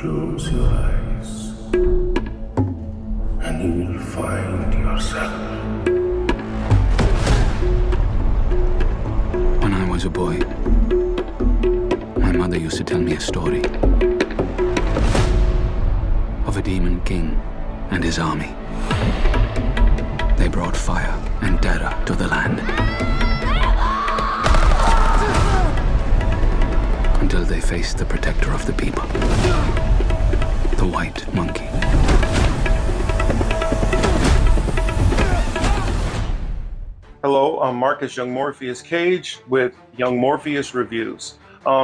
Close your eyes and you will find yourself. When I was a boy, my mother used to tell me a story of a demon king and his army. They brought fire and terror to the land until they faced the protector of the people, the White Monkey. Hello, I'm Marcus Young Morpheus Cage with Young Morpheus Reviews.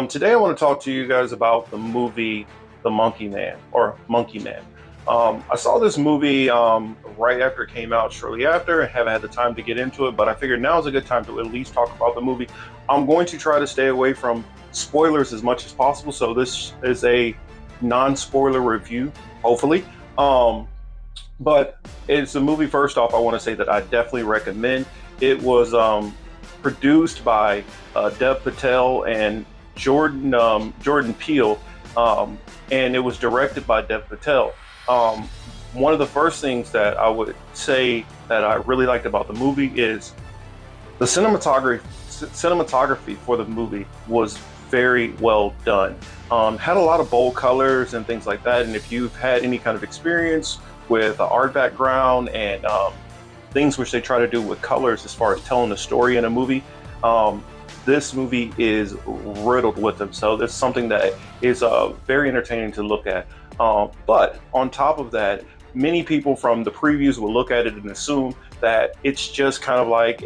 Today I want to talk to you guys about the movie The Monkey Man, or Monkey Man. I saw this movie right after it came out, shortly after. I haven't had the time to get into it, but I figured now is a good time to at least talk about the movie. I'm going to try to stay away from spoilers as much as possible, so this is a non-spoiler review, hopefully. But it's a movie, first off, I want to say that I definitely recommend. It was produced by Dev Patel and Jordan Peele, and it was directed by Dev Patel. One of the first things that I would say that I really liked about the movie is the cinematography for the movie was very well done. Had a lot of bold colors and things like that, and if you've had any kind of experience with an art background and things which they try to do with colors as far as telling a story in a movie, this movie is riddled with them. So it's something that is very entertaining to look at. But on top of that, many people from the previews will look at it and assume that it's just kind of like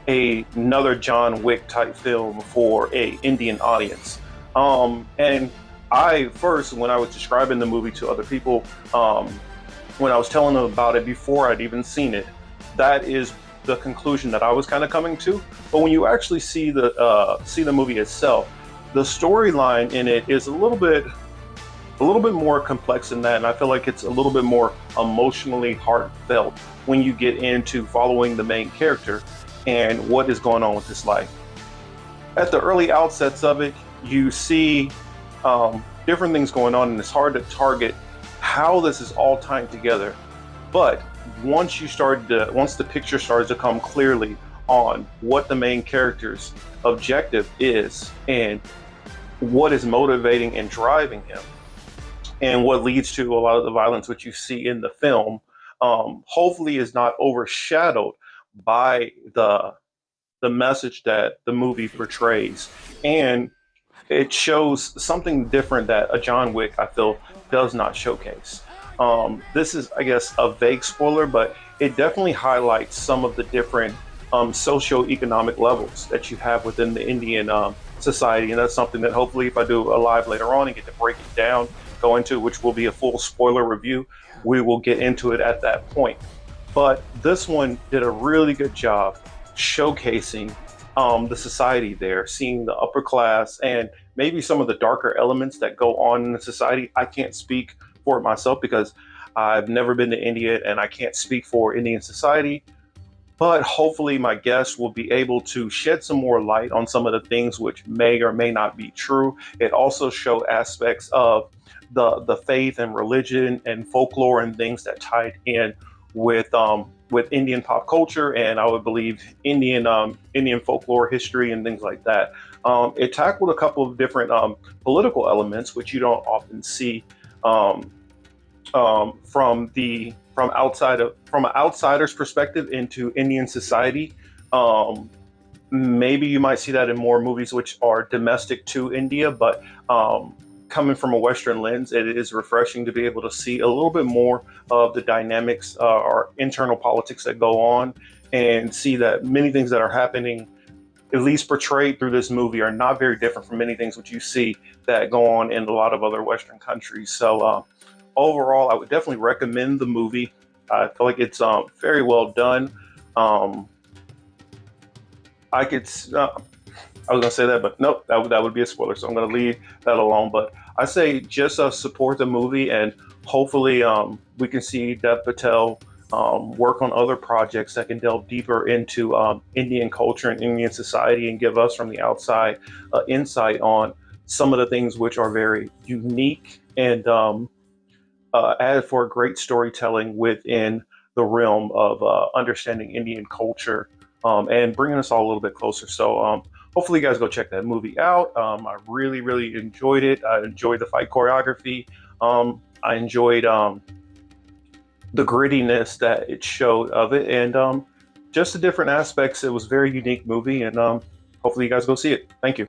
another John Wick type film for a Indian audience. And I first, when I was describing the movie to other people, when I was telling them about it before I'd even seen it, that is the conclusion that I was kind of coming to. But when you actually see the movie itself, the storyline in it is a little bit more complex than that, and I feel like it's a little bit more emotionally heartfelt when you get into following the main character and what is going on with his life. At the early outsets of it, you see different things going on, and it's hard to target how this is all tying together. But once the picture starts to come clearly on what the main character's objective is and what is motivating and driving him, and what leads to a lot of the violence which you see in the film, hopefully is not overshadowed by the message that the movie portrays. And it shows something different that a John Wick, I feel, does not showcase. This is, I guess, a vague spoiler, but it definitely highlights some of the different socioeconomic levels that you have within the Indian society. And that's something that hopefully, if I do a live later on and get to break it down, go into, which will be a full spoiler review, we will get into it at that point. But this one did a really good job showcasing the society there, seeing the upper class and maybe some of the darker elements that go on in the society. I can't speak for it myself because I've never been to India and I can't speak for Indian society. But hopefully my guests will be able to shed some more light on some of the things which may or may not be true. It also shows aspects of the faith and religion and folklore and things that tied in with Indian pop culture, and I would believe Indian folklore history and things like that. It tackled a couple of different political elements which you don't often see from an outsider's perspective into Indian society. Maybe you might see that in more movies which are domestic to India, but coming from a Western lens, it is refreshing to be able to see a little bit more of the dynamics or internal politics that go on, and see that many things that are happening, at least portrayed through this movie, are not very different from many things which you see that go on in a lot of other Western countries. So overall, I would definitely recommend the movie. I feel like it's very well done. I was gonna say that, but nope, that would be a spoiler, so I'm gonna leave that alone. But I say just support the movie, and hopefully we can see Dev Patel work on other projects that can delve deeper into Indian culture and Indian society and give us from the outside insight on some of the things which are very unique and added for great storytelling within the realm of understanding Indian culture and bringing us all a little bit closer. So hopefully you guys go check that movie out. I really, really enjoyed it. I enjoyed the fight choreography. I enjoyed the grittiness that it showed of it, and just the different aspects. It was a very unique movie, and hopefully you guys go see it. Thank you.